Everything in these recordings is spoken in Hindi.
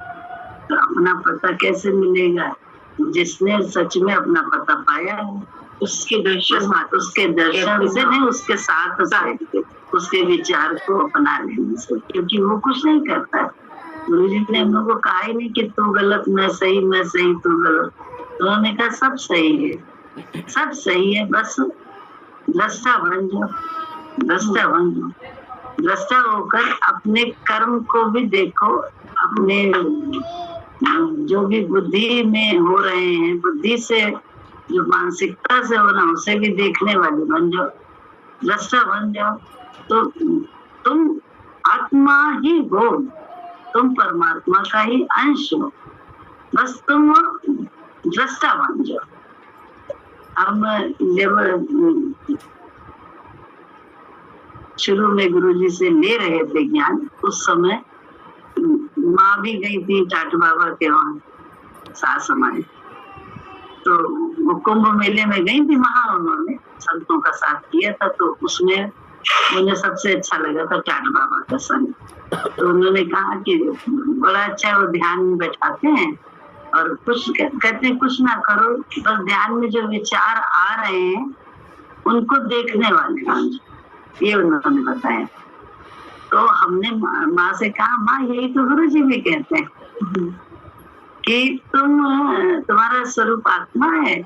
तो अपना पता कैसे मिलेगा? जिसने सच में अपना पता पाया है उसके दर्शन से नहीं, उसके साथ उसके विचार को अपना लेने से, क्योंकि वो कुछ नहीं करता है। गुरु जी ने हम लोग को कहा ही नहीं कि तू गलत मैं सही, मैं सही तू गलत। उन्होंने कहा सब सही है, सब सही है, बस दृष्टा बन जाओ, दृष्टा बन जाओ। दृष्टा होकर अपने कर्म को भी देखो, अपने जो भी बुद्धि में हो रहे हैं, बुद्धि से जो मानसिकता से हो रहा, उसे भी देखने वाली बन जाओ, दृष्टा बन जाओ। तो तुम आत्मा ही हो, तुम परमात्मा का ही अंश हो, बस तुम दृष्टा बन जाओ। हम जब शुरू में गुरुजी से ले रहे थे ज्ञान, उस समय माँ भी गई थी टाट बाबा के वहां, सास हमारी, तो वो कुंभ मेले में गई थी वहां, उन्होंने संतों का साथ किया था। तो उसमें मुझे सबसे अच्छा लगा था टाट बाबा का संग। तो उन्होंने कहा कि बड़ा अच्छा वो ध्यान में बैठाते हैं और कुछ कहते हैं, कुछ ना करो, बस ध्यान में जो विचार आ रहे हैं उनको देखने वाले, ये उन्होंने बताया। तो हमने माँ से कहा, माँ यही तो गुरु जी भी कहते हैं कि तुम्हारा स्वरूप आत्मा है,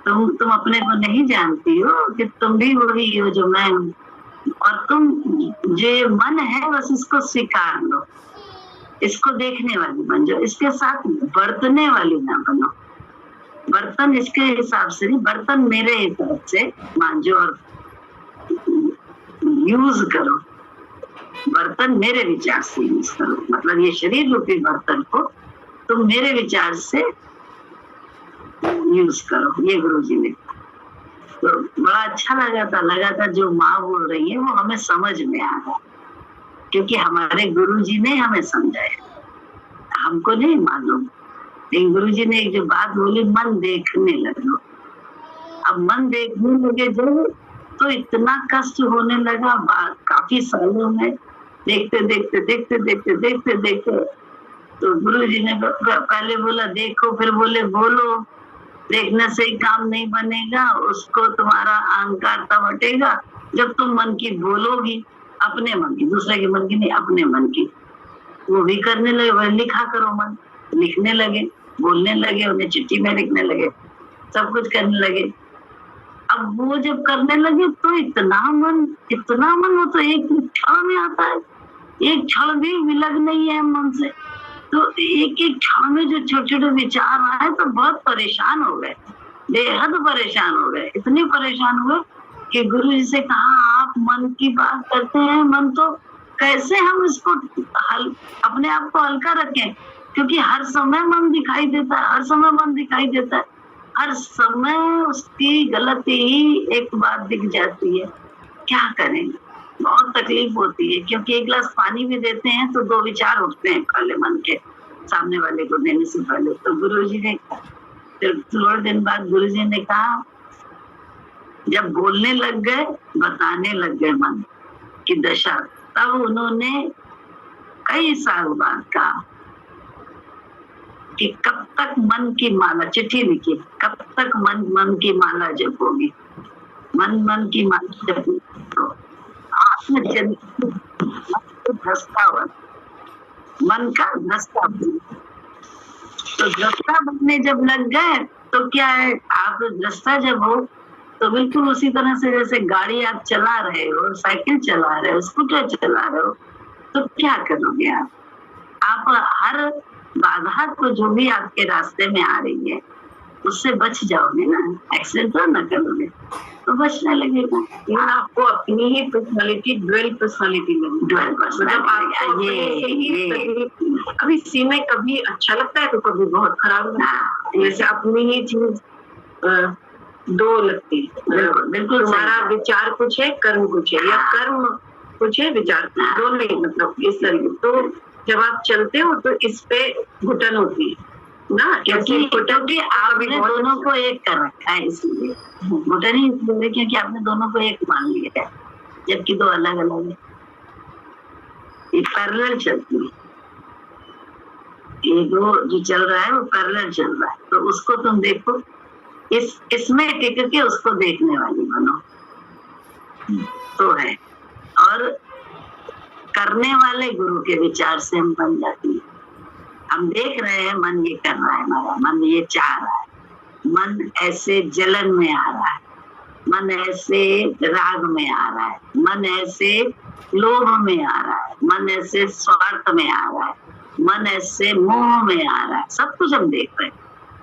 तुम अपने को नहीं जानती हो कि तुम भी वही हो जो मैं हूँ, और तुम जो मन है बस इसको स्वीकार लो, इसको देखने वाली बन जाओ, इसके साथ बरतने वाली ना बनो। बर्तन इसके हिसाब से नहीं, बर्तन मेरे हिसाब से मांझो और यूज करो, बर्तन मेरे विचार से यूज करो। मतलब ये शरीर रूपी बर्तन को तुम मेरे विचार से यूज करो, ये गुरु जी ने। तो बड़ा अच्छा लगा था जो माँ बोल रही है वो हमें समझ में आ रहा, क्योंकि हमारे गुरु जी ने हमें समझाया, हमको नहीं मालूम। लेकिन गुरु जी ने एक जो बात बोली, मन देखने लगो। अब मन देखने लगे जब, तो इतना कष्ट होने लगा काफी सालों में, देखते देखते देखते देखते देखते देखते। तो गुरु जी ने पहले बोला देखो, फिर बोले बोलो। देखने से ही काम नहीं बनेगा, उसको तुम्हारा अहंकार तब हटेगा जब तुम मन की बोलोगी, अपने मन की, दूसरे के मन की नहीं, अपने मन की। वो भी करने लगे, वह लिखा करो, मन लिखने लगे, बोलने लगे, उन्हें चिट्ठी में लिखने लगे, सब कुछ करने लगे। अब वो जब करने लगे तो इतना मन, वो तो एक क्षण में आता है, एक क्षण भी विलग नहीं है मन से। तो एक एक क्षण में जो छोटे छोटे विचार आए तो बहुत परेशान हो गए, बेहद परेशान हो गए, इतने परेशान हुए कि गुरु जी से कहा, आप मन की बात करते हैं, मन तो कैसे हम इसको अपने आप को हल्का रखें, क्योंकि हर समय मन दिखाई देता है, हर समय मन दिखाई देता है, हर समय उसकी गलती ही एक बात दिख जाती है। क्या करें, बहुत तकलीफ होती है, क्योंकि एक गिलास पानी भी देते हैं तो दो विचार उठते हैं पहले मन के, सामने वाले को देने से पहले। तो गुरुजी ने फिर थोड़े दिन बाद गुरुजी ने कहा, जब बोलने लग गए, बताने लग गए मन की दशा, तब उन्होंने कई साल बाद कहा कि कब तक मन की माला, चिट्ठी लिखी, कब तक मन की माला जपोगी, मन की माला जपोगी, तो मन का दस्ता। तो दस्ता बनने जब लग गए तो क्या है, आप दस्ता जब हो तो बिल्कुल उसी तरह से जैसे गाड़ी आप चला रहे हो, साइकिल चला रहे हो, स्कूटर चला रहे हो, तो क्या करोगे आप हर बाधा को जो भी आपके रास्ते में आ रही है उससे बच जाओगे ना, एक्सीडेंट तो ना करोगे, तो बचने लगेगा। यार आपको अपनी ही पर्सनालिटी, ड्वेल पर्सनालिटी लगी, ड्वेल पर्सनालिटी। ये कभी सीने कभी अच्छा लगता है तो कभी बहुत खराब लगता है, जैसे अपनी ही चीज दो लगती है। बिल्कुल तुम्हारा विचार कुछ है, कर्म कुछ है, या कर्म कुछ है, विचार दो नहीं, मतलब इस तरीके। तो जब आप चलते हो तो इस पे घुटन होती है ना, क्योंकि आपने दोनों को एक कर रखा है, इसलिए घुटन ही इसलिए क्योंकि आपने दोनों को एक मान लिया है, जबकि दो अलग अलग है, पैरेलल चलती है। ईगो जो चल रहा है वो पैरेलल चल रहा है, तो उसको तुम देखो, इसमें टिक के उसको देखने वाली बनो तो है। और करने वाले गुरु के विचार से हम बन जाती है। हम देख रहे हैं मन ये कर रहा है, हमारा मन ये चाह रहा है, मन ऐसे जलन में आ रहा है, मन ऐसे राग में आ रहा है, मन ऐसे लोभ में आ रहा है, मन ऐसे स्वार्थ में आ रहा है, मन ऐसे मोह में आ रहा है, सब कुछ हम देख रहे हैं,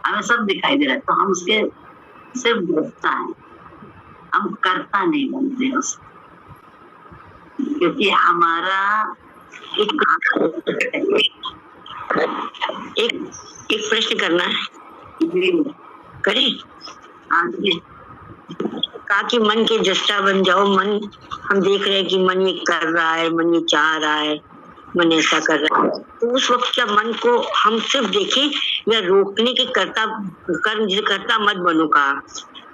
हमें सब दिखाई दे रहा है। तो हम उसके सिर्फ देखता है, हम करता नहीं बनते उसको, क्योंकि हमारा एक प्रश्न करना है, करें? कहा कि मन के दृष्टा बन जाओ। मन, हम देख रहे हैं कि मन ये कर रहा है, मन ये चाह रहा है, मन ऐसा कर रहा है, तो उस वक्त क्या मन को हम सिर्फ देखें या रोकने के कर्म जिसे करता मत बनो कहा,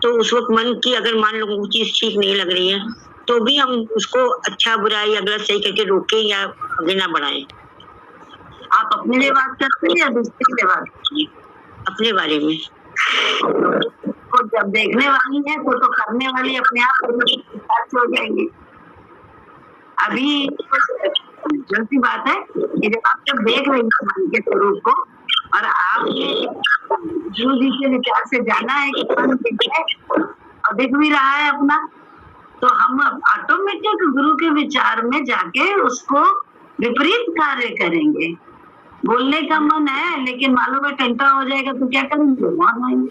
तो उस वक्त मन की अगर मान लो वो चीज ठीक नहीं लग रही है तो भी हम उसको अच्छा बुरा या गलत सही करके रोकें या आगे ना बढ़ाएं? आप अपने लिए बात करते हैं या दूसरे के लिए बात करते हैं? अपने बारे में। तो जब देखने वाली है तो करने वाली अपने आप हो जाएंगे। अभी जो सी बात है कि जब आप जब देख रहे हैं मन के स्वरूप को और आपने गुरु जी के विचार से जाना है कि मन दिख है और दिख भी रहा है अपना, तो हम ऑटोमेटिक गुरु के विचार में जाके उसको विपरीत कार्य करेंगे। बोलने का मन है लेकिन मालूम है टंटा हो जाएगा तो क्या करेंगे? वहां आएंगे।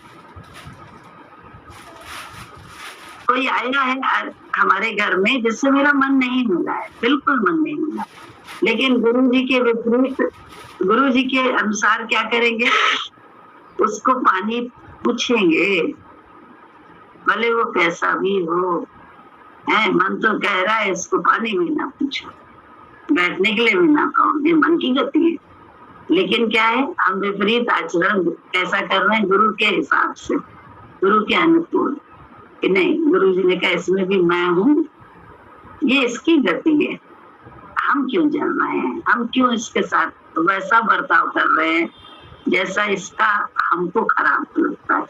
कोई आया है हमारे घर में जिससे मेरा मन नहीं मिला है, बिल्कुल मन नहीं मिला, लेकिन गुरु जी के विपरीत, गुरु जी के अनुसार क्या करेंगे? उसको पानी पूछेंगे, भले वो कैसा भी हो, है मन तो कह रहा है इसको पानी भी ना पूछो, बैठने के लिए भी ना कहो, ये मन की गति है। लेकिन क्या है, हम विपरीत आचरण कैसा कर रहे हैं? गुरु के हिसाब से, गुरु के अनुकूल, कि नहीं गुरु जी ने कहा इसमें भी मैं हूँ, ये इसकी गति है, हम क्यों जल रहे हैं, हम क्यों इसके साथ वैसा बर्ताव कर रहे हैं जैसा इसका हमको खराब लगता है।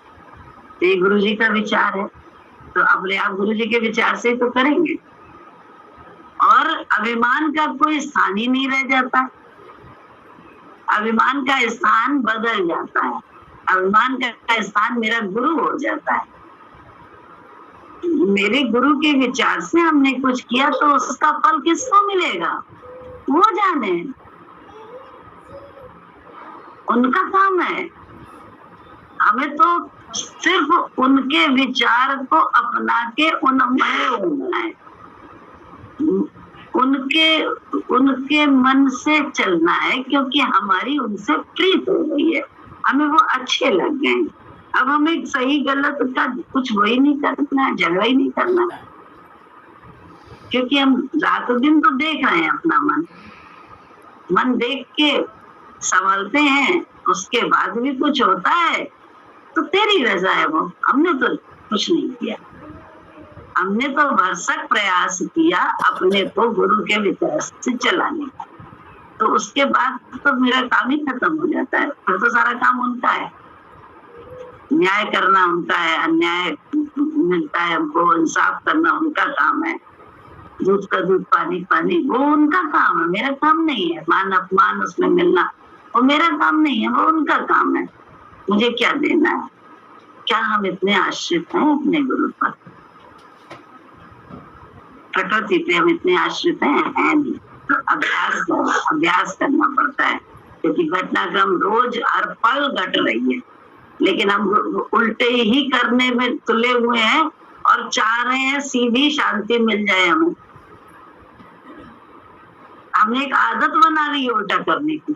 तो ये गुरु जी का विचार है, तो अपने आप गुरु जी के विचार से तो करेंगे। और अभिमान का कोई स्थान ही नहीं रह जाता, अभिमान का स्थान बदल जाता है, अभिमान का स्थान मेरा गुरु हो जाता है। मेरे गुरु के विचार से हमने कुछ किया तो उसका फल किसको मिलेगा वो जाने, उनका काम है। हमें तो सिर्फ उनके विचार को अपना के उनमय होना है, उनके मन से चलना है, क्योंकि हमारी उनसे प्रीत हो गई है, हमें वो अच्छे लग गए। अब हमें सही गलत का कुछ वही नहीं करना है, झगड़ा ही नहीं करना, क्योंकि हम रात दिन तो देख रहे हैं अपना मन देख के संभालते हैं, उसके बाद भी कुछ होता है तो तेरी रजा है वो, हमने तो कुछ नहीं किया, हमने तो भरसक प्रयास किया अपने को गुरु के विचार से चलाने का, तो उसके बाद तो मेरा काम ही खत्म हो जाता है, फिर तो सारा काम उनका है, न्याय करना उनका है, अन्याय मिलता है हमको, इंसाफ करना उनका काम है, दूध का दूध पानी पानी वो उनका काम है, मेरा काम नहीं है, मान अपमान उसमें मिलना वो मेरा काम नहीं है, वो उनका काम है, मुझे क्या देना है। क्या हम इतने आश्रित हैं अपने गुरु पर, प्रकृति पे हम इतने आश्रित हैं? है नहीं। तो अभ्यास करना पड़ता है, क्योंकि घटनाक्रम रोज हर पल घट रही है, लेकिन हम उल्टे ही करने में तुले हुए हैं और चाह रहे हैं सीधी शांति मिल जाए हमें। हमने एक आदत बना ली है उल्टा करने की,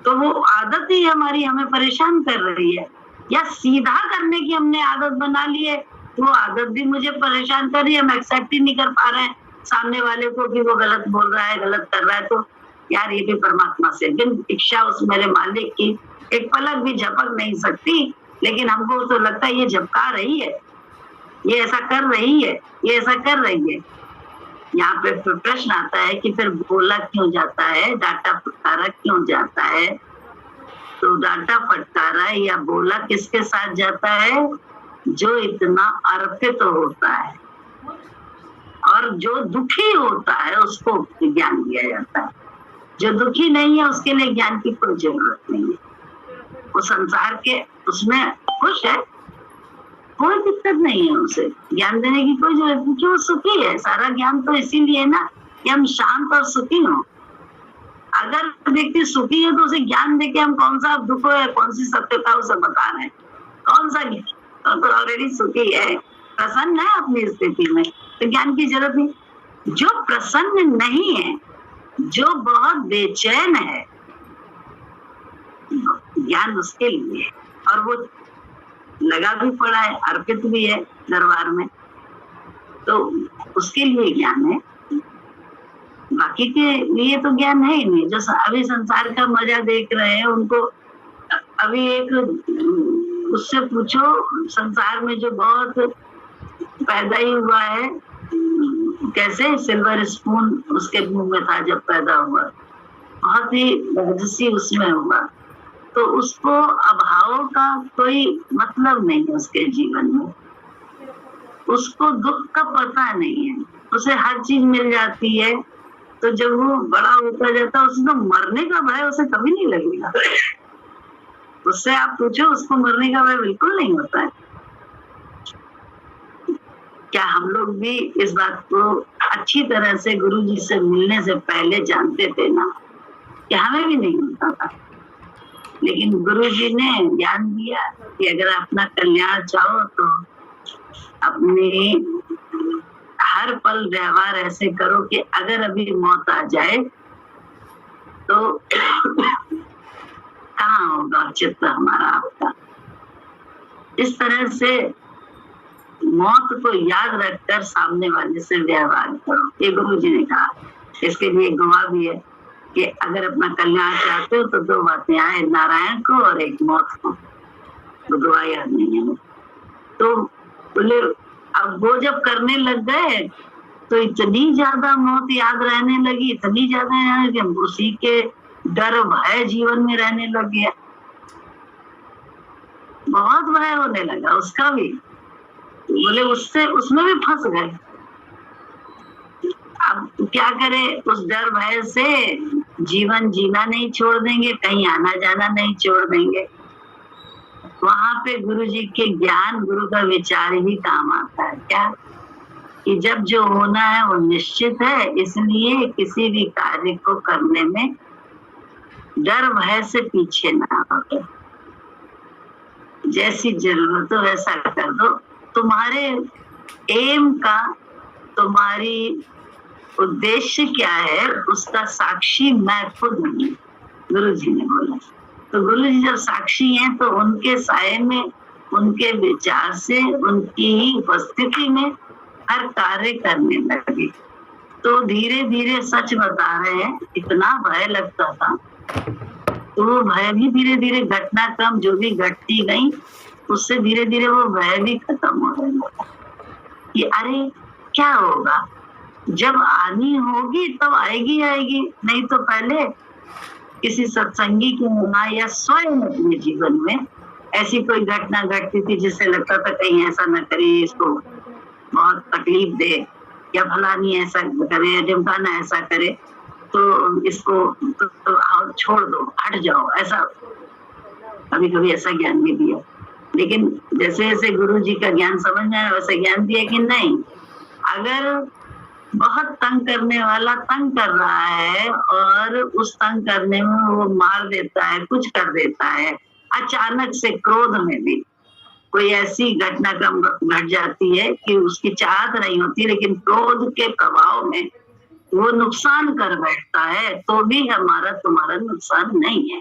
तो वो आदत ही हमारी हमें परेशान कर रही है, या सीधा करने की हमने आदत बना ली है, वो आदत भी मुझे परेशान कर रही है, हम एक्सेप्ट ही नहीं कर पा रहे हैं सामने वाले को कि वो गलत बोल रहा है, गलत कर रहा है। तो यार ये भी परमात्मा से बिन इच्छा उस मेरे मालिक की एक पलक भी झपक नहीं सकती, लेकिन हमको तो लगता है ये झपका रही है, ये ऐसा कर रही है, ये ऐसा कर रही है। यहाँ पे प्रश्न आता है कि फिर बोला क्यों जाता है, डाटा पुकारा क्यों जाता है, तो डांटा फटकारा या बोला किसके साथ जाता है? जो इतना अर्पित होता है, और जो दुखी होता है उसको ज्ञान दिया जाता है। जो दुखी नहीं है उसके लिए ज्ञान की कोई जरूरत नहीं है। वो संसार के उसमें खुश है, कोई दिक्कत नहीं है, उसे ज्ञान देने की कोई जरूरत नहीं, क्योंकि वो सुखी है। सारा ज्ञान तो इसीलिए ना कि हम शांत और सुखी हों। अगर व्यक्ति सुखी है तो उसे ज्ञान देके हम कौन सा दुख है, कौन सी सत्यता उसे बता रहे हैं? कौन सा ज्ञान? तो ऑलरेडी सुखी है, प्रसन्न है अपनी स्थिति में, तो ज्ञान की जरूरत नहीं। जो प्रसन्न नहीं है, जो बहुत बेचैन है, ज्ञान उसके लिए है, और वो लगा भी पड़ा है, अर्पित भी है दरबार में, तो उसके लिए ज्ञान है। बाकी के लिए तो ज्ञान है ही नहीं। जो अभी संसार का मजा देख रहे हैं उनको, अभी एक उससे पूछो संसार में जो बहुत पैदा ही हुआ है, कैसे सिल्वर स्पून उसके मुंह में था जब पैदा हुआ, बहुत ही राजसी उसमें हुआ, तो उसको अभाव का कोई मतलब नहीं है उसके जीवन में, उसको दुख का पता नहीं है, उसे हर चीज मिल जाती है। तो जब वो बड़ा होता जाता है उसे तो मरने का भय उसे कभी नहीं लगेगा। उससे आप पूछो, उसको मरने का भय बिल्कुल नहीं होता है। क्या हम लोग भी इस बात को अच्छी तरह से गुरु जी से मिलने से पहले जानते थे ना, कि हमें भी नहीं होता था, लेकिन गुरु जी ने ज्ञान दिया कि अगर अपना कल्याण चाहो तो अपने हर पल व्यवहार ऐसे करो कि अगर अभी मौत आ जाए तो कहाँ होगा चित्त हमारा आपका। इस तरह से मौत को याद रखकर सामने वाले से व्यवहार करो, ये गुरु जी ने कहा। इसके लिए गवाह भी है कि अगर अपना कल्याण चाहते हो तो दो बातें आए, नारायण को और एक मौत को। तो दुआ याद नहीं है। तो बोले अब वो जब करने लग गए तो इतनी ज्यादा मौत याद रहने लगी, इतनी ज्यादा कि उसी के डर भय जीवन में रहने लग गया, बहुत भय होने लगा उसका भी। बोले उससे उसमें भी फंस गए। अब क्या करे, उस डर भय से जीवन जीना नहीं छोड़ देंगे, कहीं आना जाना नहीं छोड़ देंगे। वहां पे गुरु जी के ज्ञान, गुरु का विचार ही काम आता है। क्या कि जब जो होना है वो निश्चित है, इसलिए किसी भी कार्य को करने में डर भय से पीछे ना हटो। जैसी जरूरत हो वैसा कर दो। तुम्हारे एम का, तुम्हारी उद्देश्य क्या है, उसका साक्षी मैं खुद हूँ, गुरु जी ने बोला। तो गुरु जी जब साक्षी हैं तो उनके साये में, उनके विचार से, उनकी ही उपस्थिति में हर कार्य करने लगे। तो धीरे धीरे सच बता रहे हैं, इतना भय लगता था, तो वो भय भी धीरे धीरे घटनाक्रम जो भी घटती गई उससे धीरे धीरे वो भय भी खत्म हो रहा कि अरे क्या होगा, जब आनी होगी तब आएगी आएगी, नहीं तो पहले किसी सत्संगी के होना या स्वयं अपने जीवन में ऐसी कोई घटना घटती थी जिससे लगता था कहीं ऐसा न करे, इसको बहुत तकलीफ दे, या फलानी ऐसा करे, या ढिमकाना ऐसा करे, तो इसको तो छोड़ दो, हट जाओ। ऐसा कभी कभी ऐसा ज्ञान भी दिया, लेकिन जैसे जैसे गुरु जी का ज्ञान समझ में आया वैसे ज्ञान दिया कि नहीं, अगर बहुत तंग करने वाला तंग कर रहा है और उस तंग करने में वो मार देता है, कुछ कर देता है, अचानक से क्रोध में भी कोई ऐसी घटनाक्रम घट जाती है कि उसकी चाहत नहीं होती, लेकिन क्रोध के प्रभाव में वो नुकसान कर बैठता है, तो भी हमारा तुम्हारा नुकसान नहीं है।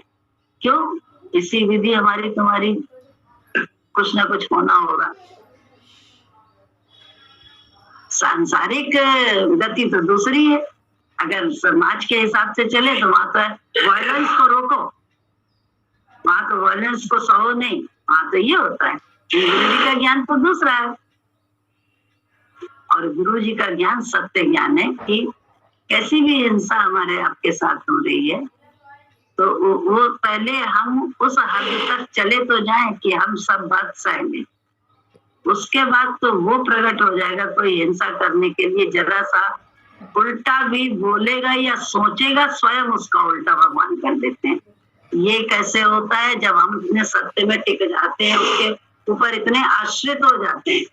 क्यों? इसी विधि हमारी तुम्हारी कुछ ना कुछ होना होगा। सांसारिक गति तो दूसरी है, अगर समाज के हिसाब से चले तो वहां तो वायलेंस को रोको, वहां तो वायलेंस को सहो नहीं, वहां तो ये होता है। गुरु जी का ज्ञान तो दूसरा है, और गुरु जी का ज्ञान सत्य ज्ञान है कि कैसी भी हिंसा हमारे आपके साथ हो रही है तो वो पहले हम उस हद तक चले तो जाएं कि हम सब बात सह लें, उसके बाद तो वो प्रकट हो जाएगा। कोई हिंसा करने के लिए जरा सा उल्टा भी बोलेगा या सोचेगा, स्वयं उसका उल्टा भगवान कर देते हैं। ये कैसे होता है? जब हम इतने सत्य में टिक जाते हैं, उसके ऊपर इतने आश्रित हो जाते हैं।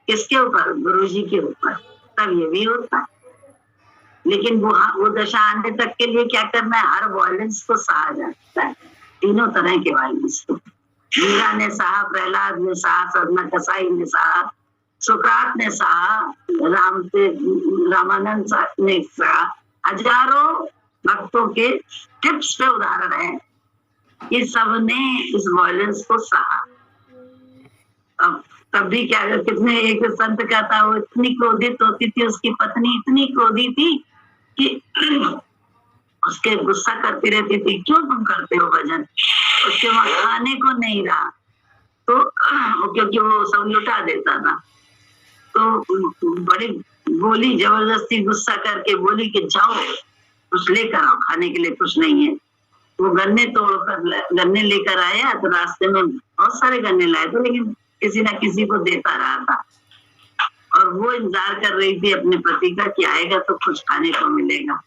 किसके ऊपर? गुरु जी के ऊपर। तब ये भी होता है। लेकिन वो दशा आने तक के लिए क्या करना है? हर वायलेंस को सहा जाता है, तीनों तरह के वायलेंस को। मीरा ने सहा, प्रहलाद ने सहा, सदना कसाई ने सहा, सुकरात ने सहा, रामानंद ने सहा। हजारों भक्तों के टिप्स पे उदाहरण है कि सबने इस वायलेंस को सहा। अब तब भी क्या, कितने एक संत कहता, वो इतनी क्रोधित होती थी, उसकी पत्नी इतनी क्रोधी थी कि उसके गुस्सा करती रहती थी, क्यों तुम करते हो भजन? उसके वहां खाने को नहीं रहा तो क्योंकि वो सब लुटा देता था, तो बड़ी बोली, जबरदस्ती गुस्सा करके बोली कि जाओ कुछ लेकर आओ, खाने के लिए कुछ नहीं है। वो गन्ने तोड़कर गन्ने लेकर आया, तो रास्ते में बहुत सारे गन्ने लाए थे, लेकिन किसी ना किसी को देता रहा था। और वो इंतजार कर रही थी अपने पति का कि आएगा तो कुछ खाने को मिलेगा।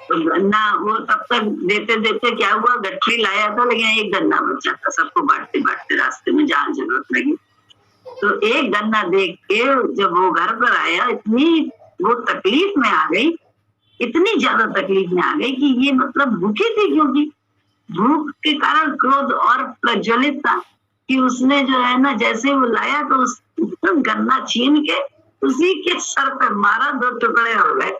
तो गन्ना वो तब तक देते देते क्या हुआ, गठरी लाया था लेकिन एक गन्ना बचा था। सबको बांटते बांटते रास्ते में जहाँ जरूरत लगी, तो एक गन्ना देख के जब वो घर पर आया, इतनी वो तकलीफ में आ गई, इतनी ज्यादा तकलीफ में आ गई कि ये मतलब भूखी थी, क्योंकि भूख के कारण क्रोध और प्रज्वलित था कि उसने जो है ना, जैसे वो लाया तो उस गन्ना छीन के उसी के सर पे मारा, 2 टुकड़े हो गए।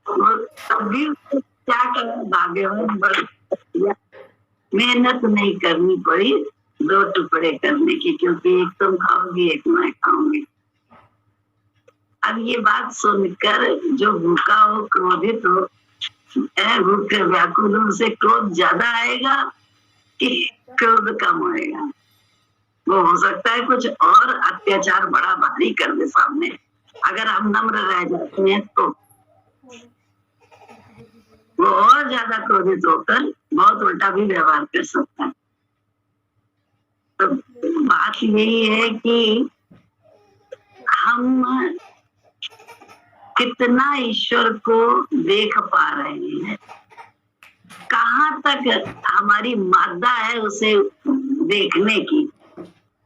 तभी क्या कर भागे हुए, मेहनत नहीं करनी पड़ी 2 टुकड़े करने की, क्योंकि एक तुम खाओगी एक मैं खाऊंगी। अब ये बात सुनकर जो भूखा हो, क्रोधित हो, भूखे व्याकुल हो, उसे क्रोध ज्यादा आएगा कि क्रोध कम होएगा? वो हो सकता है कुछ और अत्याचार बड़ा भारी कर दे सामने, अगर हम नम्र रह जाते हैं तो वो और ज्यादा क्रोधित होकर बहुत उल्टा भी व्यवहार कर सकता है। तो बात यही है कि हम कितना ईश्वर को देख पा रहे हैं, कहाँ तक हमारी मादा है उसे देखने की।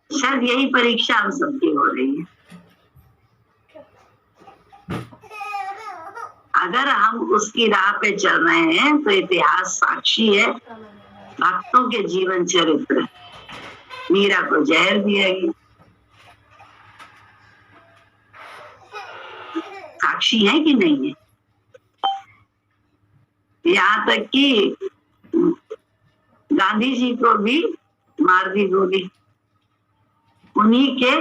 शायद यही परीक्षा हम सबकी हो रही है। अगर हम उसकी राह पे चल रहे हैं तो इतिहास साक्षी है, भक्तों के जीवन चरित्र। मीरा को जहर दिया गया, साक्षी है कि नहीं है? यहाँ तक कि गांधी जी को भी मार दी गोली, उन्हीं के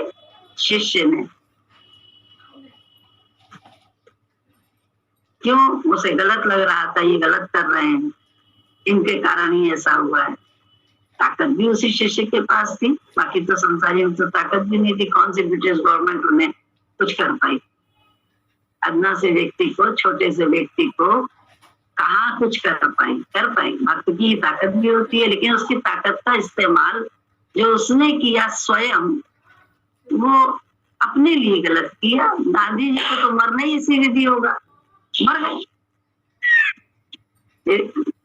शिष्य ने। क्यों? उसे गलत लग रहा था, ये गलत कर रहे हैं, इनके कारण ही ऐसा हुआ है। ताकत भी उसी शिष्य के पास थी, बाकी तो संसारी में तो ताकत भी नहीं थी। कौन सी ब्रिटिश गवर्नमेंट उन्हें कुछ कर पाई? अदना से व्यक्ति को, छोटे से व्यक्ति को कहाँ कुछ कर पाई? भक्त की ताकत भी होती है, लेकिन उसकी ताकत का इस्तेमाल जो उसने किया स्वयं, वो अपने लिए गलत किया। गांधी जी को तो मरना ही इसी विधि होगा, मर गए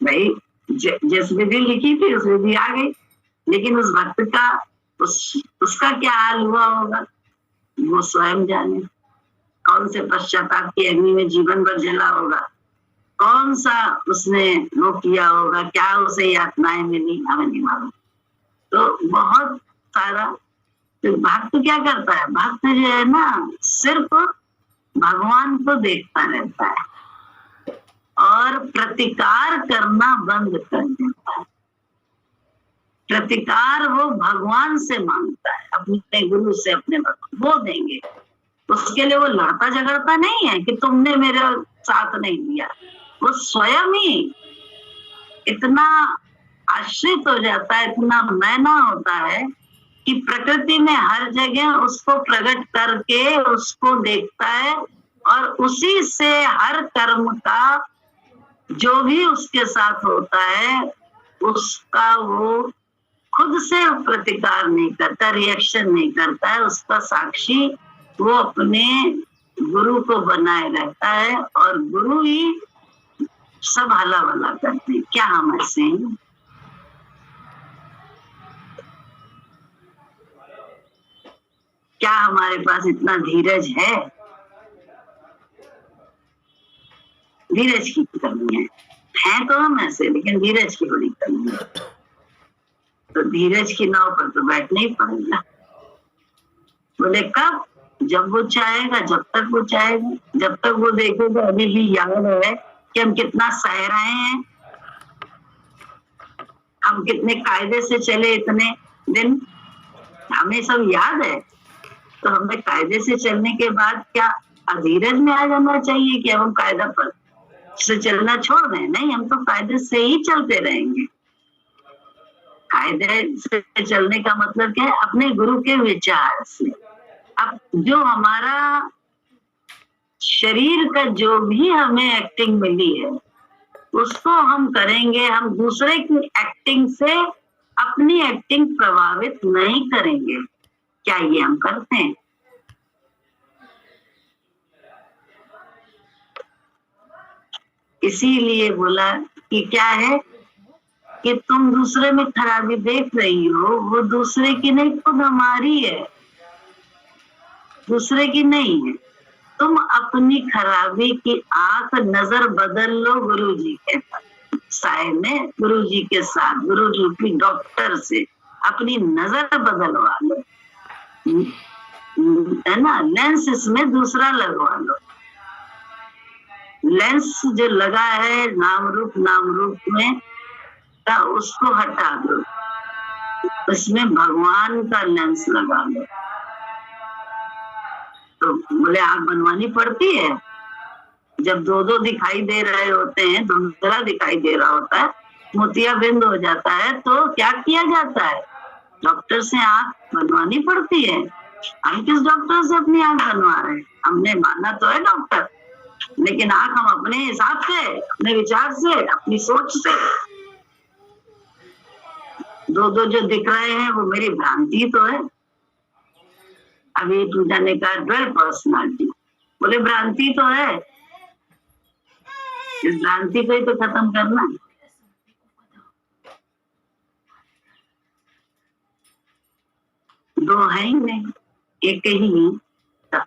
भाई, जिस विधि लिखी थी उस विधि आ गई। लेकिन उस भक्त का उसका क्या हाल हुआ होगा वो स्वयं जाने। कौन से पश्चाताप की अग्नि में जीवन भर जला होगा, कौन सा उसने वो किया होगा, क्या उसे यातनाएं मिली, हमें नहीं मालूम। तो बहुत सारा तो भक्त क्या करता है, भक्त जो है ना सिर्फ भगवान को देखता रहता है और प्रतिकार करना बंद कर देता है। प्रतिकार वो भगवान से मांगता है, अपने गुरु से, अपने भक्त वो देंगे। उसके लिए वो लड़ता झगड़ता नहीं है कि तुमने मेरे साथ नहीं दिया। वो स्वयं ही इतना आश्रित हो जाता है, इतना मैना होता है कि प्रकृति में हर जगह उसको प्रकट करके उसको देखता है और उसी से हर कर्म का जो भी उसके साथ होता है उसका वो खुद से प्रतिकार नहीं करता, रिएक्शन नहीं करता है, उसका साक्षी वो अपने गुरु को बनाए रहता है और गुरु ही सब हला भला करते हैं। क्या हम ऐसे हैं? क्या हमारे पास इतना धीरज है? धीरज की कमी है तो हम ऐसे, लेकिन धीरज की बड़ी कमी है। तो धीरज की नाव पर तो बैठना ही पड़ेगा। बोले कब? जब वो चाहेगा, जब तक वो चाहेगा, जब तक वो देखेगा अभी भी याद है कि हम कितना सह रहे हैं, हम कितने कायदे से चले इतने दिन, हमें सब याद है। तो हमें कायदे से चलने के बाद क्या अधीरज में आ जाना चाहिए कि अब हम कायदा पर से चलना छोड़ दें? नहीं, हम तो कायदे से ही चलते रहेंगे। कायदे से चलने का मतलब क्या है? अपने गुरु के विचार से। अब जो हमारा शरीर का जो भी हमें एक्टिंग मिली है उसको हम करेंगे। हम दूसरे की एक्टिंग से अपनी एक्टिंग प्रभावित नहीं करेंगे। क्या ये हम करते हैं? इसीलिए बोला कि क्या है कि तुम दूसरे में खराबी देख रही हो, वो दूसरे की नहीं, खुद हमारी है, दूसरे की नहीं है। तुम अपनी खराबी की आंख नजर बदल लो गुरु जी के साय में, गुरु जी के साथ, गुरु जी की डॉक्टर से अपनी नजर बदलवा लो, है ना। लेंस इसमें दूसरा लगवा लो। लेंस जो लगा है नाम रूप में उसको हटा दो, इसमें भगवान का लेंस लगा लो। तो बोले आंख बनवानी पड़ती है। जब दो दिखाई दे रहे होते हैं, धुंधला दिखाई दे रहा होता है, मोतियाबिंद हो जाता है, तो क्या किया जाता है? डॉक्टर से आंख बनवानी पड़ती है। हम किस डॉक्टर से अपनी आंख बनवा रहे हैं? हमने माना तो है डॉक्टर, लेकिन आंख हम अपने हिसाब से, अपने विचार से, अपनी सोच से। दो जो दिख रहे हैं वो मेरी भ्रांति तो है। अभी पूजा ने कहा 12 पर्सनालिटी, बोले भ्रांति तो है, इस भ्रांति को ही तो खत्म करना है। दो है ही नहीं, एक ही। तो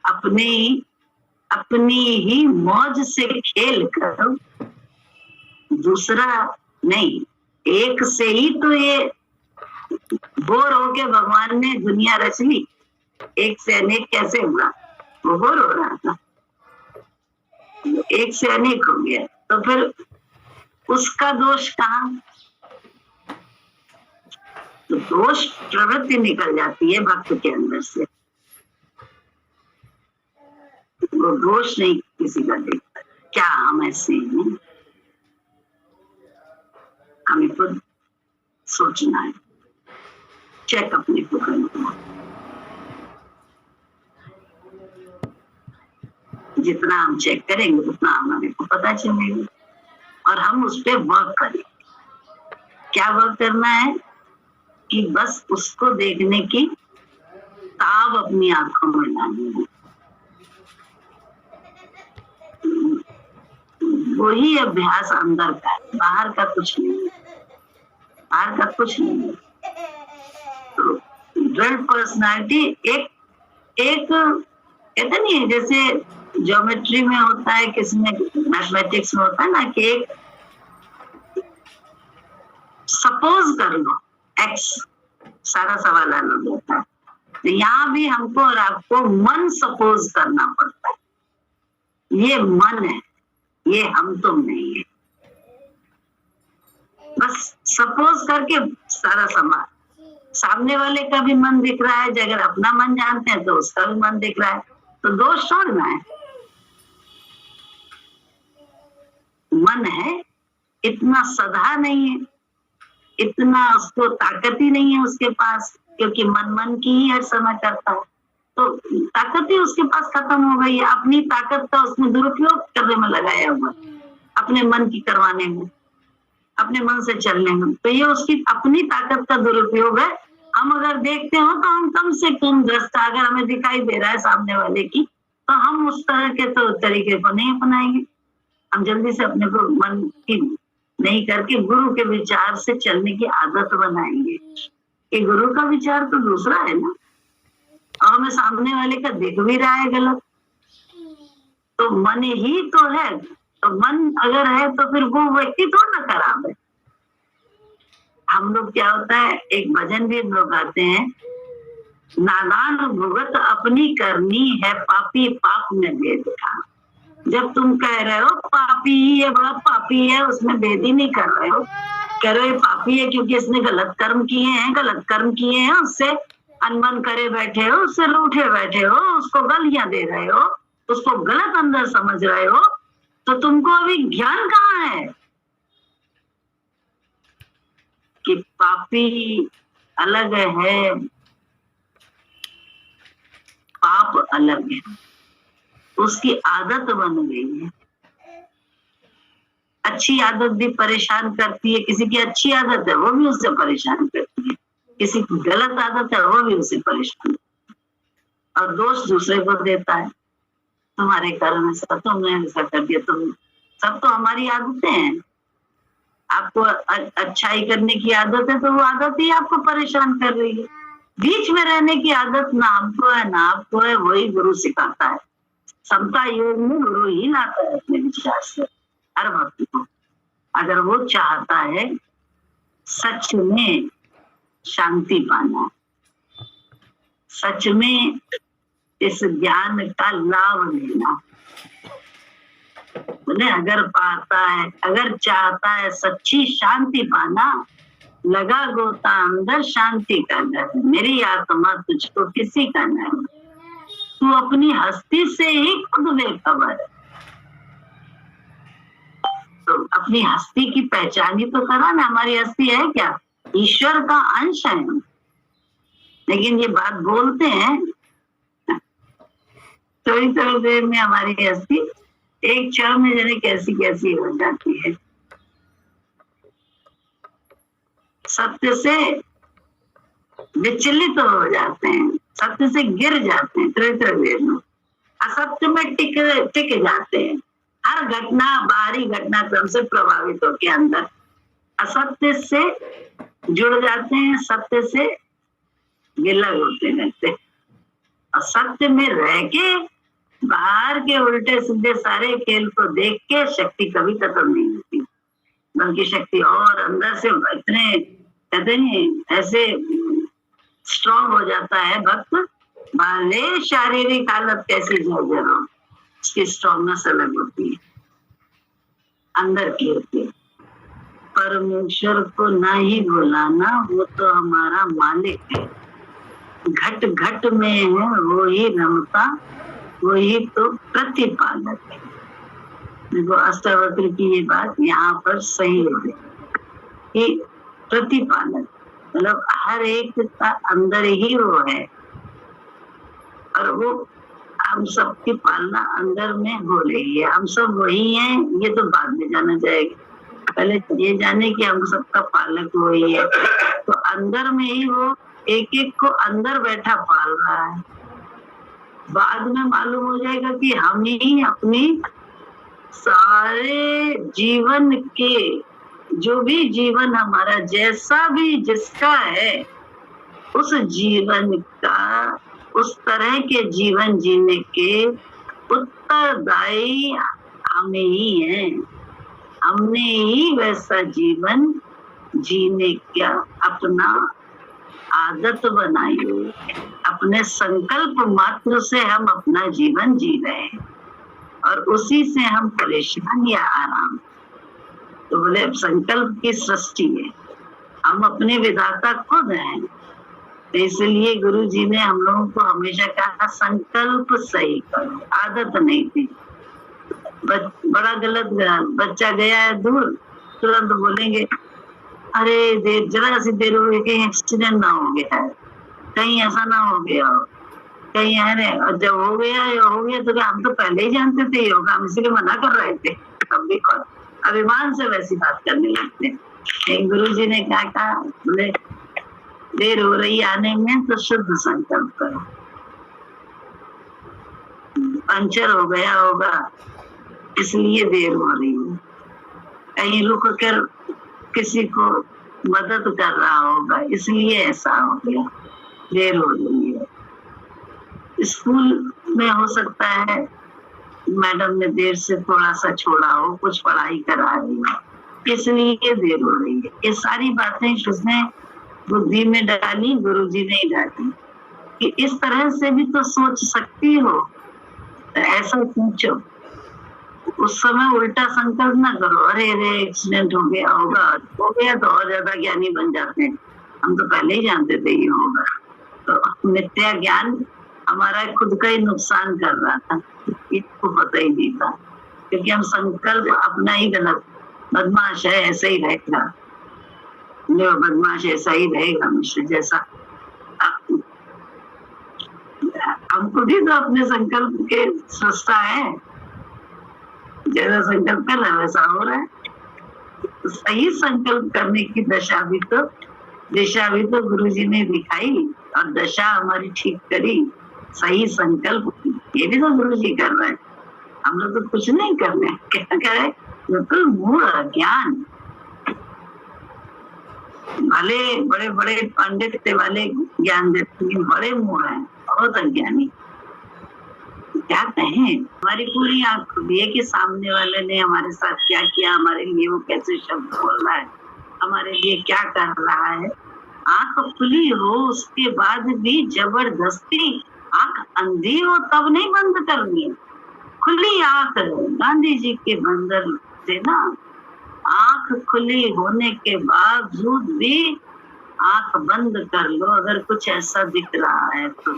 अपनी ही मौज से खेल करो, दूसरा नहीं। एक से ही तो ये बोर होके भगवान ने दुनिया रच ली। एक से अनेक कैसे हुआ? वो बोर हो रहा था, एक से अनेक हो गया। तो फिर उसका दोष कहाँ? तो दोष प्रवृत्ति निकल जाती है भक्त के अंदर से, वो दोष नहीं किसी का देखता। क्या हम ऐसे हैं? हमें खुद सोचना है, चेक अपने को करना। जितना हम चेक करेंगे उतना हमें को पता चलेगा और हम उस पर वर्क करेंगे। क्या वर्क करना है? कि बस उसको देखने की ताब अपनी आंखों में लानी है। वही अभ्यास अंदर का है, बाहर का कुछ नहीं है, बाहर का कुछ नहीं है। तो 12 पर्सनालिटी एक कहते नहीं है, जैसे ज्योमेट्री में होता है, किसी में मैथमेटिक्स में होता है ना कि एक सपोज कर लो एक्स, सारा सवाल अलग होता है। तो यहाँ भी हमको और आपको मन सपोज करना पड़ता है। ये मन है, ये हम तुम नहीं है। बस सपोज करके सारा सवाल, सामने वाले का भी मन दिख रहा है, अगर अपना मन जानते हैं तो उसका भी मन दिख रहा है, तो दोष छोड़ना है। मन है, इतना सदा नहीं है, इतना उसको ताकत ही नहीं है उसके पास, क्योंकि मन की ही हर समय करता है। तो ताकत ही उसके पास खत्म हो गई है, अपनी ताकत का उसने दुरुपयोग करने में लगाया हुआ। अपने मन की करवाने में, अपने मन से चलने में। तो ये उसकी अपनी ताकत का दुरुपयोग है। हम अगर देखते हो तो हम कम से कम दृष्टा, अगर हमें दिखाई दे रहा है सामने वाले की, तो हम उस तरह के तो तरीके को नहीं अपनाएंगे। हम जल्दी से अपने को मन की नहीं करके गुरु के विचार से चलने की आदत बनाएंगे कि गुरु का विचार तो दूसरा है ना, और हमें सामने वाले का दिख भी रहा है गलत, तो मन ही तो है। तो मन अगर है तो फिर वो व्यक्ति थोड़ा ना खराब है। हम लोग क्या होता है, एक भजन भी हम लोग गाते हैं, नादान भुगत अपनी करनी है, पापी पाप में भेद खा। जब तुम कह रहे हो पापी है, बड़ा पापी है, उसमें भेद ही नहीं कर रहे हो, कह रहे हो पापी है क्योंकि इसने गलत कर्म किए हैं, गलत कर्म किए हैं, उससे अनबन करे बैठे हो, उससे रूठे बैठे हो, उसको गालियां दे रहे हो, उसको गलत अंदर समझ रहे हो, तो तुमको अभी ज्ञान कहाँ है कि पापी अलग है, पाप अलग है। उसकी आदत बन गई है। अच्छी आदत भी परेशान करती है, किसी की अच्छी आदत है वो भी उससे परेशान करती है, किसी की गलत आदत है वो भी उससे परेशान करती है, और दोष दूसरे को देता है, तुम्हारे कारण ऐसा, तुमने ऐसा कर दिया, तुम सब तो हमारी आदतें हैं। आपको अच्छाई करने की आदत है तो वो आदत ही आपको परेशान कर रही है। बीच में रहने की आदत ना हमको है ना आपको है, वही गुरु सिखाता है। समता योग में गुरु ही लाता है अपने विचार से हर भक्त को, अगर वो चाहता है सच में शांति पाना, सच में इस ज्ञान का लाभ लेना। बोले अगर पाता है, अगर चाहता है सच्ची शांति पाना, लगा गोता अंदर शांति का डर, मेरी आत्मा तुझको किसी का नहीं, तू अपनी हस्ती से ही खुद बेखबर है। तो अपनी हस्ती की पहचान ही तो करा ना, हमारी हस्ती है क्या, ईश्वर का अंश है। लेकिन ये बात बोलते हैं थोड़ी थोड़ी देर में हमारी हस्ती एक क्षण में जाने कैसी कैसी हो जाती है। सत्य से विचलित हो जाते हैं, सत्य से गिर जाते हैं, थोड़ी थोड़ी देर में असत्य में टिक जाते हैं। हर घटना बाहरी घटनाक्रम से प्रभावित होकर अंदर असत्य से जुड़ जाते हैं, सत्य से विलग होते रहते हैं। और सत्य में रह के बाहर के उल्टे सीधे सारे खेल को देख के शक्ति कभी खत्म नहीं होती, बल्कि शक्ति और अंदर से इतने कहते नहीं ऐसे स्ट्रॉन्ग हो जाता है भक्त, भले शारीरिक हालत कैसी जर्जर हो, उसकी स्ट्रॉन्गनेस अलग होती है, अंदर की होती है। परमेश्वर को ना ही बुलाना, वो तो हमारा मालिक है, घट घट में है वो ही रमता, वो ही तो प्रतिपालक है। देखो अष्टावक्र की ये बात यहाँ पर सही है कि प्रतिपालक मतलब हर एक का अंदर ही वो है, और वो हम सबकी पालना अंदर में हो रही है। हम सब वही हैं, ये तो बाद में जाना जाएगा, पहले ये जाने कि हम सबका पालक वही है। तो अंदर में ही वो एक एक को अंदर बैठा पाल रहा है। बाद में मालूम हो जाएगा कि हम ही अपनी सारे जीवन के, जो भी जीवन हमारा जैसा भी जिसका है, उस जीवन का, उस तरह के जीवन जीने के उत्तरदायी हम ही हैं। हमने ही वैसा जीवन जीने का अपना आदत बनाई हुई है, अपने संकल्प मात्र से हम अपना जीवन जी रहे हैं, और उसी से हम परेशान या आराम। तो बोले संकल्प की सृष्टि है, हम अपने विधाता खुद हैं। तो इसलिए गुरु जी ने हम लोगों को हमेशा कहा संकल्प सही करो, आदत नहीं थी। बड़ा गलत बच्चा गया है दूर, तुरंत बोलेंगे अरे देर जरा सी देर हो गई, कहीं एक्सीडेंट ना हो गया है, कहीं ऐसा ना हो गया हो, कहीं अरे जब हो गया या हो गया तो क्या हम तो पहले ही जानते थे ये होगा, हम इसलिए मना कर रहे थे। तब भी अभिमान से वैसी बात करने लगते हैं। एक गुरुजी ने क्या कहा, बोले देर हो रही आने में तो शुद्ध संकल्प करो। पंचर हो गया होगा इसलिए देर हो रही है, कहीं रुक कर किसी को मदद कर रहा होगा इसलिए ऐसा हो गया, देर हो रही है। स्कूल में हो सकता है मैडम ने देर से थोड़ा सा छोड़ा हो, कुछ पढ़ाई करा रही हो इसलिए देर हो रही है। ये सारी बातें उसने बुद्धि में डाली, गुरुजी ने डाली कि इस तरह से भी तो सोच सकती हो, तो ऐसा सोचो। उस समय उल्टा संकल्प ना करो, अरे अरे एक्सीडेंट हो गया होगा, हो गया तो और ज्यादा ज्ञानी बन जाते हैं, हम तो पहले ही जानते थे ये होगा। तो मिथ्या ज्ञान हमारा खुद का ही नुकसान कर रहा था, इसको पता ही नहीं था, क्योंकि हम संकल्प अपना ही गलत, बदमाश है ऐसा ही रहेगा, बदमाश ऐसा ही रहेगा मिश्र जैसा। हम खुद ही तो अपने संकल्प के सृष्टा है, जैसा संकल्प कर रहे हैं वैसा हो रहा है। तो सही संकल्प करने की दिशा भी तो गुरुजी ने दिखाई और दशा हमारी ठीक करी, सही संकल्प ये भी तो गुरुजी कर रहे हैं, हम लोग तो कुछ नहीं कर रहे। क्या करे, बिल्कुल मूल अज्ञान। भले बड़े बड़े पंडित थे वाले ज्ञान देते हैं, बड़े मूल हैं, बहुत अज्ञानी। क्या कहें, हमारी पूरी आंख खुली है कि सामने वाले ने हमारे साथ क्या किया, हमारे लिए वो कैसे शब्द बोल रहा है, हमारे लिए क्या कर रहा है। आंख खुली हो उसके बाद भी जबरदस्ती, आंख अंधी हो तब नहीं बंद करनी है, खुली आंख। गांधी जी के बंदर थे ना, आंख खुली होने के बावजूद भी आंख बंद कर लो अगर कुछ ऐसा दिख रहा है तो।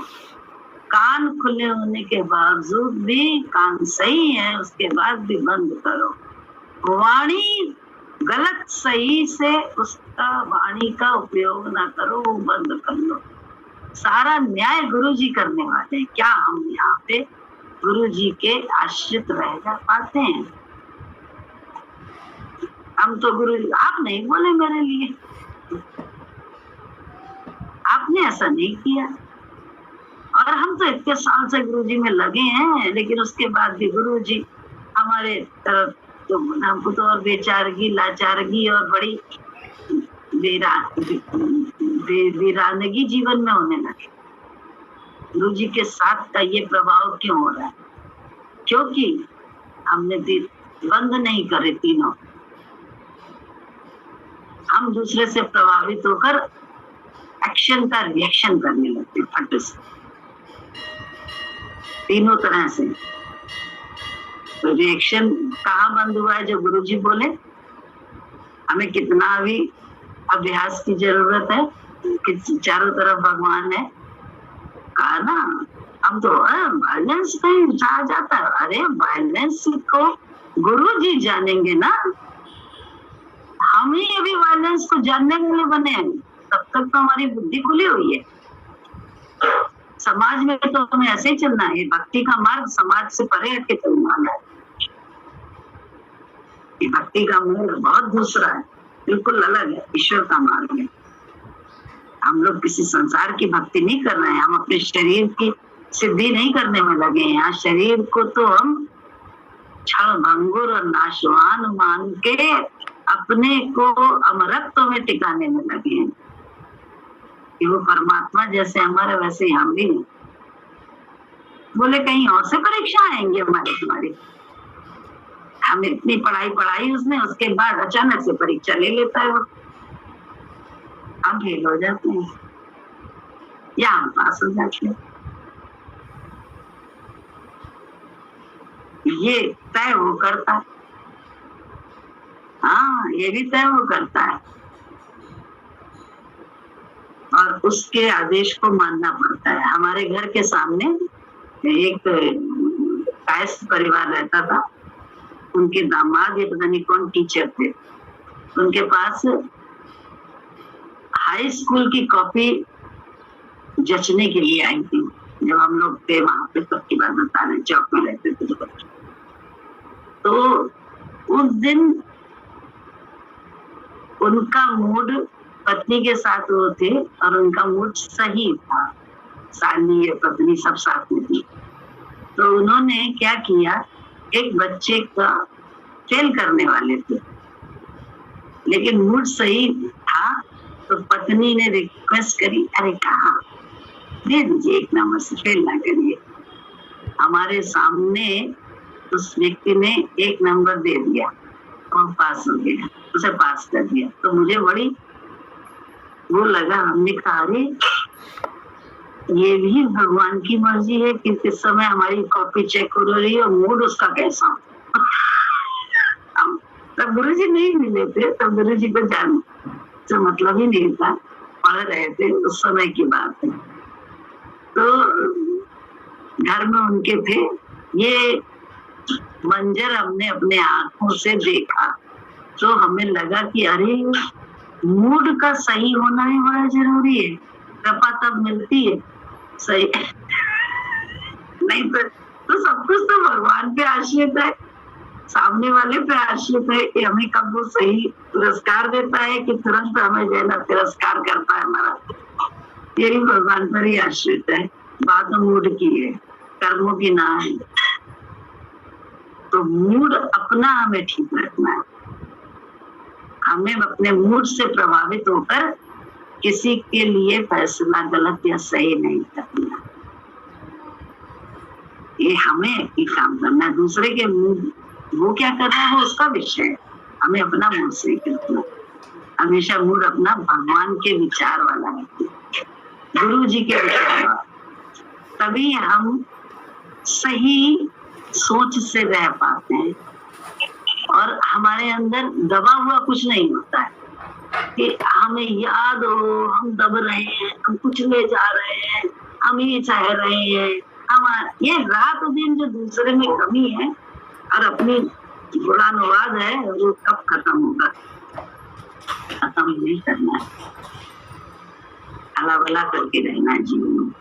कान खुले होने के बावजूद भी, कान सही है उसके बाद भी बंद करो। वाणी गलत सही से उसका वाणी का उपयोग ना करो, वो बंद कर लो। सारा न्याय गुरुजी करने वाले हैं। क्या हम यहाँ पे गुरुजी के आश्रित रह जा पाते हैं? हम तो गुरुजी, आप नहीं बोले मेरे लिए, आपने ऐसा नहीं किया, और हम तो इतने साल से गुरुजी में लगे हैं, लेकिन उसके बाद भी गुरुजी हमारे तरफ तो हमको तो और बेचारगी, लाचारगी और बड़ी वीरानगी जीवन में होने लगे। गुरुजी के साथ का ये प्रभाव क्यों हो रहा है? क्योंकि हमने दिल बंद नहीं करे तीनों, हम दूसरे से प्रभावित होकर एक्शन का रिएक्शन करने लगते फट से, तीनों तरह से। तो रिएक्शन कहाँ बंद हुआ है? जो गुरुजी बोले। हमें कितना भी अभ्यास की जरूरत है कि चारों तरफ भगवान है, कहा ना, हम तो वायलेंस कहीं जा जाता है। अरे वायलेंस को गुरुजी जानेंगे ना, हम ही अभी वायलेंस को जानने के लिए बने हैं, तब तक तो हमारी बुद्धि खुली हुई है। समाज में तो हमें ऐसे ही चलना है, भक्ति का मार्ग समाज से परे हटके चलना है। भक्ति का मार्ग बहुत दूसरा है, बिल्कुल अलग है, ईश्वर का मार्ग है। हम लोग किसी संसार की भक्ति नहीं कर रहे हैं, हम अपने शरीर की सिद्धि नहीं करने में लगे हैं। यहाँ शरीर को तो हम क्षण भंगुर और नाशवान मान के अपने को अमरत्व में टिकाने में लगे हैं कि वो परमात्मा जैसे हमारे वैसे हम भी हैं। बोले कहीं और से परीक्षा आएंगे हमारी तुम्हारी, हम इतनी पढ़ाई उसने, उसके बाद अचानक से परीक्षा ले लेता है वो, हम फेल हो जाते हैं या हम पास हो जाते हैं। ये तय वो करता है, हाँ ये भी तय वो करता है, और उसके आदेश को मानना पड़ता है। हमारे घर के सामने एक कायस्थ परिवार रहता था, उनके दामाद ये पता नहीं कौन टीचर थे, उनके पास हाई स्कूल की कॉपी जचने के लिए आई थी। जब हम लोग थे वहां पे, तब की बात बता रहे, चौक में रहते थे तो उस दिन उनका मूड पत्नी के साथ वो थे और उनका मूड सही था, साली पत्नी सब साथ में थी। तो उन्होंने क्या किया, एक बच्चे का फेल करने वाले थे लेकिन मूड सही था, तो पत्नी ने रिक्वेस्ट करी, अरे कहा दे दीजिए एक नंबर से, फेल ना करिए। हमारे सामने उस व्यक्ति ने एक नंबर दे दिया और पास हो गया, उसे पास कर दिया। तो मुझे बड़ी वो लगा, हमने कहा अरे ये भी भगवान की मर्जी है कि किस समय हमारी कॉपी चेक हो रही है और मूड उसका कैसा। तब गुरु जी नहीं मिले थे, तब गुरु जी को जान से मतलब ही नहीं था, पढ़ रहे थे, उस समय की बात है। तो घर में उनके थे, ये मंजर हमने अपने आंखों से देखा तो हमें लगा कि अरे मूड का सही होना ही बड़ा जरूरी है, कृपा तब मिलती है सही नहीं तो सब कुछ तो भगवान पे आश्रित है, सामने वाले पे आश्रित है कि हमें कब वो सही पुरस्कार देता है कि तुरंत हमें जो है ना तिरस्कार करता है हमारा, यही भगवान पर ही आश्रित है। बात मूड की है, कर्मों की ना है। तो मूड अपना हमें ठीक रखना है, हमें अपने मूड से प्रभावित होकर किसी के लिए फैसला गलत या सही नहीं करना। ये हमें एक काम करना है, दूसरे के मूड वो क्या कर रहा है वो उसका विषय है, हमें अपना मूड सही करना। हमेशा मूड अपना भगवान के विचार वाला है, गुरु जी के विचार वाला, तभी हम सही सोच से रह पाते हैं और हमारे अंदर दबा हुआ कुछ नहीं होता है कि हमें याद हो हम दब रहे हैं, हम कुछ ले जा रहे हैं, हम ये चाह रहे हैं, हमारा ये रात दिन जो दूसरे में कमी है और अपनी गुणानुवाद है वो कब खत्म होगा, खत्म नहीं करना है, अला बला करके रहना है जीवन में।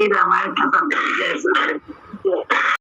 रामायण खत्म हो गया।